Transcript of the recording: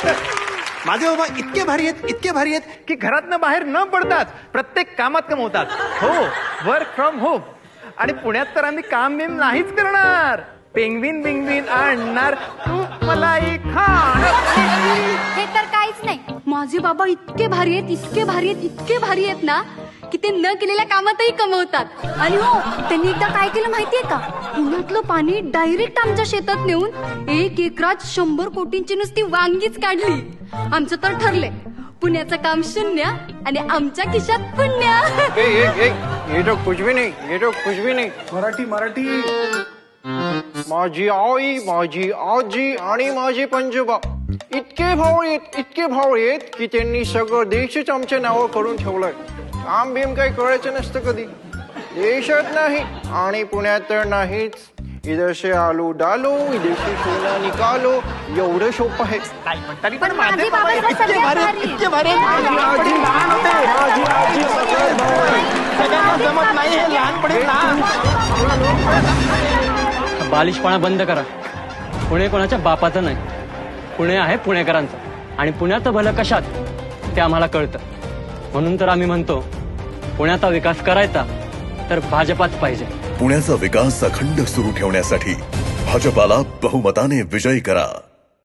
माझे बाबा इतके भारी आहेत, इतके भारी आहेत की घरातनं बाहेर न पडताच प्रत्येक कामात कमवतात. हो, वर्क फ्रॉम होम. आणि पुण्यात तर आम्ही काम बिम नाहीच करणार. पेंग्विन बिंग्विन आणणार, तू मलाई खाणार. हे तर काहीच नाही. माझे बाबा इतके भारी आहेत, इतके भारी आहेत, इतके भारी आहेत ना की ते न केलेल्या कामातही कमवतात. आणि हो, त्यांनी एकदा काय केलं माहितीये का? पुण्यातलं पाणी डायरेक्ट आमच्या शेतात नेऊन 1 एकरात 100 कोटींची नुसती वांगीच काढली. आमचं तर ठरलंय, पुण्याचं काम शून्य आणि आमच्या खिशात पुण्य. ये तो कुछ भी नहीं, ये तो कुछ भी नहीं. मराठी मराठी. माझी आई, माझी आजी आणि माझी पंजोबा इतके भाव आहेत की त्यांनी सगळं देशच आमच्या नावावर करून ठेवलंय. काम बिम काही करायचं नसतं कधी. देशात नाही आणि पुण्यात तर नाहीच. इधर से आलू डालो, इधर से सोना निकालो, एवढं सोपं आहे. तरी पण माझे माझे बाबा बाबा इतके भारी आहेत, इतके भारी आहेत. माझी आजी सगळ्यांना जमत नाही हे लहानपणी ना. बालिशपणा बंद करा. पुणे कोणाच्या बापाचं नाही, पुणे आहे पुणेकरांचं. आणि पुण्याचं भलं कशात ते आम्हाला कळतं. म्हणून तर आम्ही म्हणतो, पुण्याचा विकास करायचा तर भाजपाच पाहिजे. पुण्याचा विकास अखंड सुरू ठेवण्यासाठी भाजपाला बहुमताने विजयी करा.